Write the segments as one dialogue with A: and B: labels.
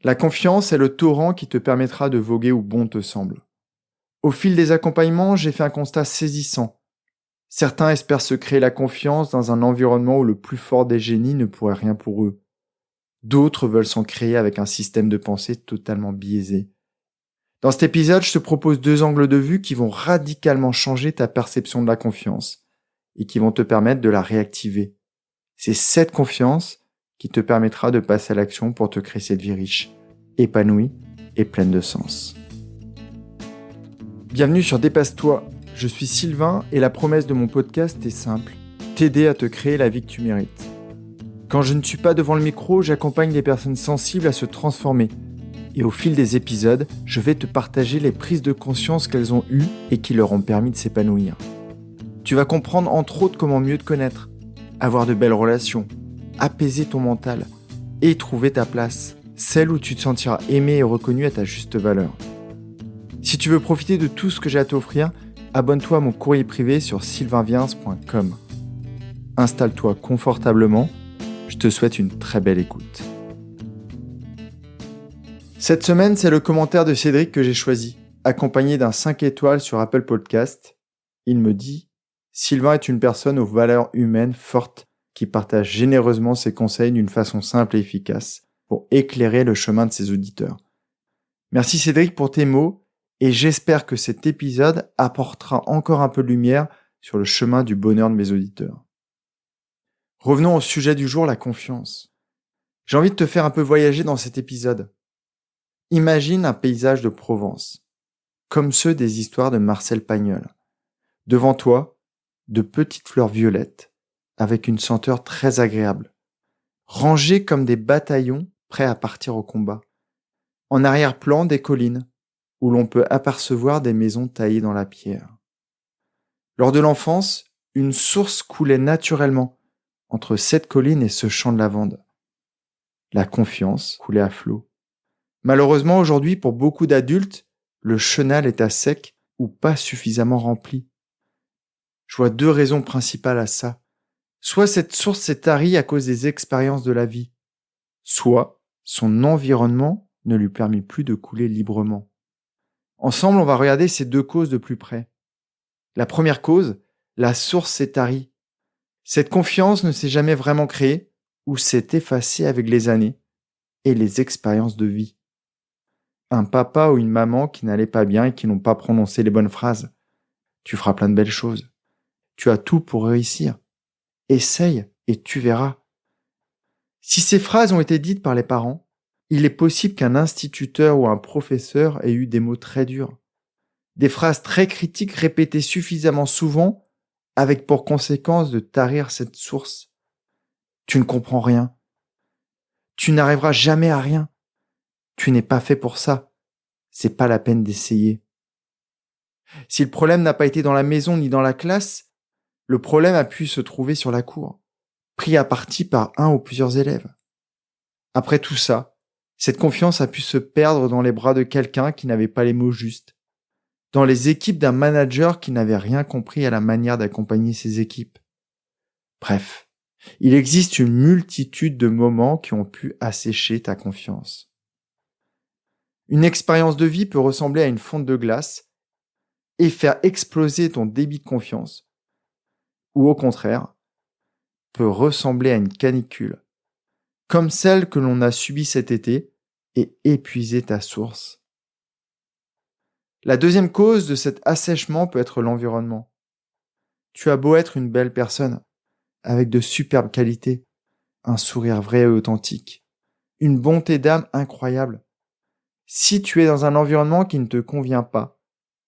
A: La confiance est le torrent qui te permettra de voguer où bon te semble. Au fil des accompagnements, j'ai fait un constat saisissant. Certains espèrent se créer la confiance dans un environnement où le plus fort des génies ne pourrait rien pour eux. D'autres veulent s'en créer avec un système de pensée totalement biaisé. Dans cet épisode, je te propose 2 angles de vue qui vont radicalement changer ta perception de la confiance et qui vont te permettre de la réactiver. C'est cette confiance qui te permettra de passer à l'action pour te créer cette vie riche, épanouie et pleine de sens. Bienvenue sur Dépasse-toi, je suis Sylvain et la promesse de mon podcast est simple, t'aider à te créer la vie que tu mérites. Quand je ne suis pas devant le micro, j'accompagne les personnes sensibles à se transformer. Et au fil des épisodes, je vais te partager les prises de conscience qu'elles ont eues et qui leur ont permis de s'épanouir. Tu vas comprendre entre autres comment mieux te connaître, avoir de belles relations, apaiser ton mental et trouver ta place, celle où tu te sentiras aimé et reconnu à ta juste valeur. Si tu veux profiter de tout ce que j'ai à t'offrir, abonne-toi à mon courrier privé sur sylvainviens.com. Installe-toi confortablement, je te souhaite une très belle écoute. Cette semaine, c'est le commentaire de Cédric que j'ai choisi, accompagné d'un 5 étoiles sur Apple Podcast. Il me dit « Sylvain est une personne aux valeurs humaines fortes qui partage généreusement ses conseils d'une façon simple et efficace pour éclairer le chemin de ses auditeurs. » Merci Cédric pour tes mots et j'espère que cet épisode apportera encore un peu de lumière sur le chemin du bonheur de mes auditeurs. Revenons au sujet du jour, la confiance. J'ai envie de te faire un peu voyager dans cet épisode. Imagine un paysage de Provence, comme ceux des histoires de Marcel Pagnol. Devant toi, de petites fleurs violettes, avec une senteur très agréable, rangées comme des bataillons prêts à partir au combat. En arrière-plan, des collines, où l'on peut apercevoir des maisons taillées dans la pierre. Lors de l'enfance, une source coulait naturellement entre cette colline et ce champ de lavande. La confiance coulait à flot. Malheureusement, aujourd'hui, pour beaucoup d'adultes, le chenal est à sec ou pas suffisamment rempli. Je vois 2 raisons principales à ça. Soit cette source s'est tarie à cause des expériences de la vie, soit son environnement ne lui permet plus de couler librement. Ensemble, on va regarder ces 2 causes de plus près. La première cause, la source s'est tarie. Cette confiance ne s'est jamais vraiment créée ou s'est effacée avec les années et les expériences de vie. Un papa ou une maman qui n'allait pas bien et qui n'ont pas prononcé les bonnes phrases. Tu feras plein de belles choses. Tu as tout pour réussir. Essaye et tu verras. Si ces phrases ont été dites par les parents, il est possible qu'un instituteur ou un professeur ait eu des mots très durs. Des phrases très critiques répétées suffisamment souvent avec pour conséquence de tarir cette source. Tu ne comprends rien. Tu n'arriveras jamais à rien. Tu n'es pas fait pour ça. C'est pas la peine d'essayer. Si le problème n'a pas été dans la maison ni dans la classe, le problème a pu se trouver sur la cour, pris à partie par un ou plusieurs élèves. Après tout ça, cette confiance a pu se perdre dans les bras de quelqu'un qui n'avait pas les mots justes, dans les équipes d'un manager qui n'avait rien compris à la manière d'accompagner ses équipes. Bref, il existe une multitude de moments qui ont pu assécher ta confiance. Une expérience de vie peut ressembler à une fonte de glace et faire exploser ton débit de confiance. Ou au contraire, peut ressembler à une canicule, comme celle que l'on a subie cet été et épuiser ta source. La deuxième cause de cet assèchement peut être l'environnement. Tu as beau être une belle personne, avec de superbes qualités, un sourire vrai et authentique, une bonté d'âme incroyable. Si tu es dans un environnement qui ne te convient pas,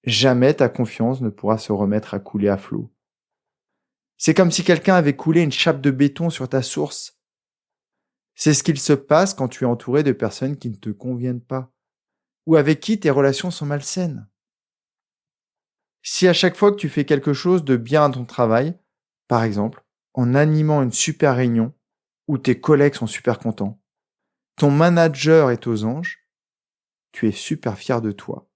A: jamais ta confiance ne pourra se remettre à couler à flot. C'est comme si quelqu'un avait coulé une chape de béton sur ta source. C'est ce qu'il se passe quand tu es entouré de personnes qui ne te conviennent pas, ou avec qui tes relations sont malsaines. Si à chaque fois que tu fais quelque chose de bien à ton travail, par exemple, en animant une super réunion, où tes collègues sont super contents, ton manager est aux anges, tu es super fier de toi.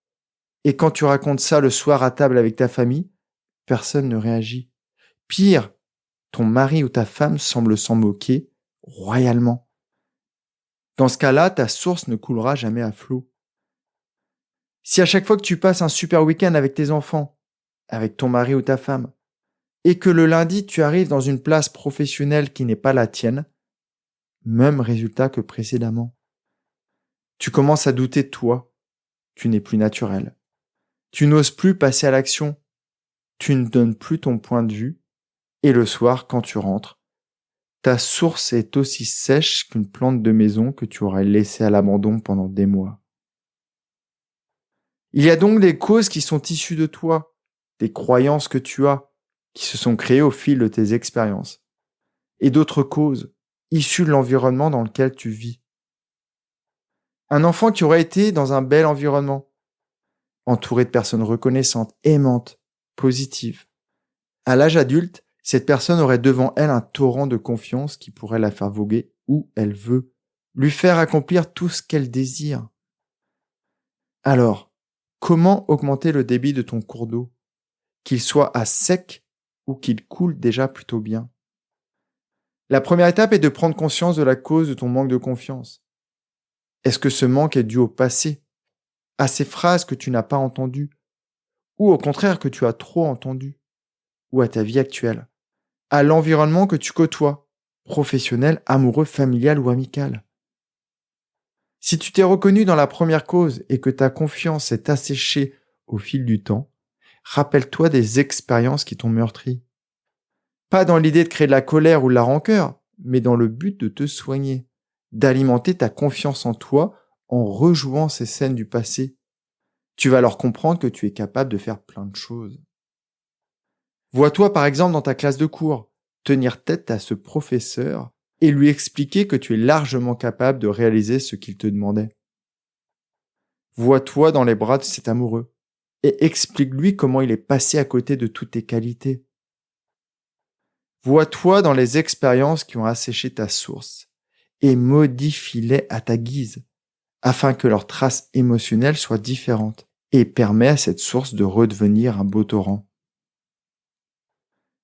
A: Et quand tu racontes ça le soir à table avec ta famille, personne ne réagit. Pire, ton mari ou ta femme semble s'en moquer royalement. Dans ce cas-là, ta source ne coulera jamais à flot. Si à chaque fois que tu passes un super week-end avec tes enfants, avec ton mari ou ta femme, et que le lundi tu arrives dans une place professionnelle qui n'est pas la tienne, même résultat que précédemment. Tu commences à douter de toi, tu n'es plus naturel. Tu n'oses plus passer à l'action, tu ne donnes plus ton point de vue, et le soir, quand tu rentres, ta source est aussi sèche qu'une plante de maison que tu aurais laissée à l'abandon pendant des mois. Il y a donc des causes qui sont issues de toi, des croyances que tu as, qui se sont créées au fil de tes expériences, et d'autres causes, issues de l'environnement dans lequel tu vis. Un enfant qui aurait été dans un bel environnement, entouré de personnes reconnaissantes, aimantes, positives. À l'âge adulte, cette personne aurait devant elle un torrent de confiance qui pourrait la faire voguer où elle veut, lui faire accomplir tout ce qu'elle désire. Alors, comment augmenter le débit de ton cours d'eau, qu'il soit à sec ou qu'il coule déjà plutôt bien? La première étape est de prendre conscience de la cause de ton manque de confiance. Est-ce que ce manque est dû au passé, à ces phrases que tu n'as pas entendues, ou au contraire que tu as trop entendues, ou à ta vie actuelle, à l'environnement que tu côtoies, professionnel, amoureux, familial ou amical? Si tu t'es reconnu dans la première cause et que ta confiance s'est asséchée au fil du temps, rappelle-toi des expériences qui t'ont meurtri. Pas dans l'idée de créer de la colère ou de la rancœur, mais dans le but de te soigner, d'alimenter ta confiance en toi en rejouant ces scènes du passé. Tu vas alors comprendre que tu es capable de faire plein de choses. Vois-toi par exemple dans ta classe de cours, tenir tête à ce professeur et lui expliquer que tu es largement capable de réaliser ce qu'il te demandait. Vois-toi dans les bras de cet amoureux et explique-lui comment il est passé à côté de toutes tes qualités. Vois-toi dans les expériences qui ont asséché ta source et modifie-les à ta guise, afin que leur trace émotionnelle soit différente et permet à cette source de redevenir un beau torrent.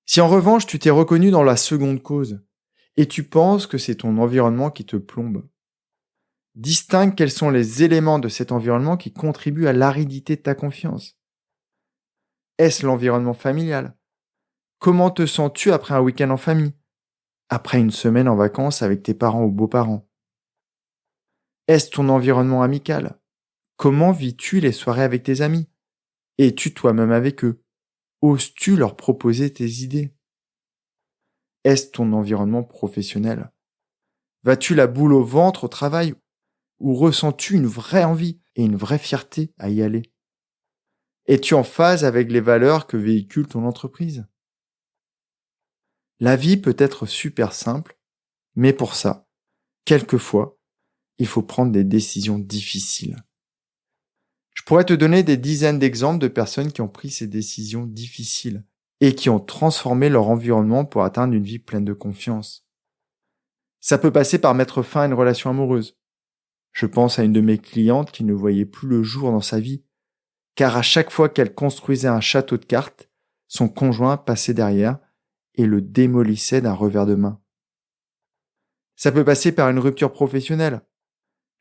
A: Si en revanche tu t'es reconnu dans la seconde cause et tu penses que c'est ton environnement qui te plombe, distingue quels sont les éléments de cet environnement qui contribuent à l'aridité de ta confiance. Est-ce l'environnement familial? Comment te sens-tu après un week-end en famille? Après une semaine en vacances avec tes parents ou beaux-parents? Est-ce ton environnement amical? Comment vis-tu les soirées avec tes amis? Es-tu toi-même avec eux? Oses-tu leur proposer tes idées? Est-ce ton environnement professionnel? Vas-tu la boule au ventre au travail ou ressens-tu une vraie envie et une vraie fierté à y aller? Es-tu en phase avec les valeurs que véhicule ton entreprise? La vie peut être super simple, mais pour ça, quelquefois, il faut prendre des décisions difficiles. Je pourrais te donner des dizaines d'exemples de personnes qui ont pris ces décisions difficiles et qui ont transformé leur environnement pour atteindre une vie pleine de confiance. Ça peut passer par mettre fin à une relation amoureuse. Je pense à une de mes clientes qui ne voyait plus le jour dans sa vie, car à chaque fois qu'elle construisait un château de cartes, son conjoint passait derrière et le démolissait d'un revers de main. Ça peut passer par une rupture professionnelle.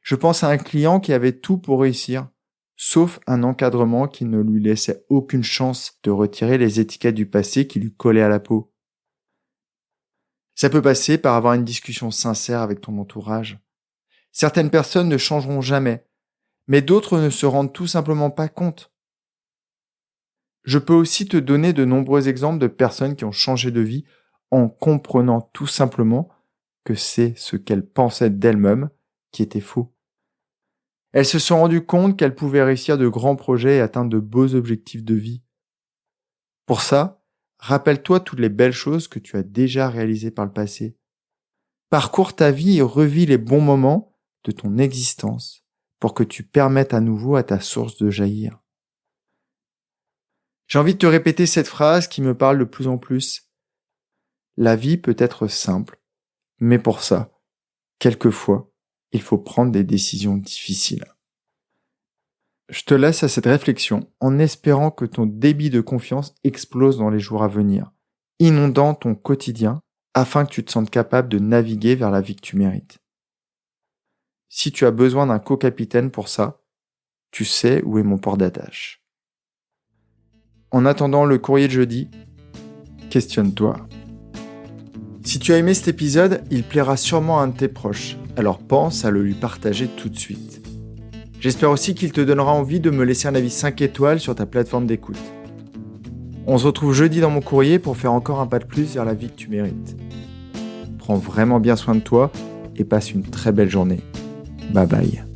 A: Je pense à un client qui avait tout pour réussir, sauf un encadrement qui ne lui laissait aucune chance de retirer les étiquettes du passé qui lui collaient à la peau. Ça peut passer par avoir une discussion sincère avec ton entourage. Certaines personnes ne changeront jamais, mais d'autres ne se rendent tout simplement pas compte. Je peux aussi te donner de nombreux exemples de personnes qui ont changé de vie en comprenant tout simplement que c'est ce qu'elles pensaient d'elles-mêmes qui était faux. Elles se sont rendues compte qu'elles pouvaient réussir de grands projets et atteindre de beaux objectifs de vie. Pour ça, rappelle-toi toutes les belles choses que tu as déjà réalisées par le passé. Parcours ta vie et revis les bons moments de ton existence pour que tu permettes à nouveau à ta source de jaillir. J'ai envie de te répéter cette phrase qui me parle de plus en plus. La vie peut être simple, mais pour ça, quelquefois, il faut prendre des décisions difficiles. Je te laisse à cette réflexion en espérant que ton débit de confiance explose dans les jours à venir, inondant ton quotidien afin que tu te sentes capable de naviguer vers la vie que tu mérites. Si tu as besoin d'un co-capitaine pour ça, tu sais où est mon port d'attache. En attendant le courrier de jeudi, questionne-toi. Si tu as aimé cet épisode, il plaira sûrement à un de tes proches, alors pense à le lui partager tout de suite. J'espère aussi qu'il te donnera envie de me laisser un avis 5 étoiles sur ta plateforme d'écoute. On se retrouve jeudi dans mon courrier pour faire encore un pas de plus vers la vie que tu mérites. Prends vraiment bien soin de toi et passe une très belle journée. Bye bye.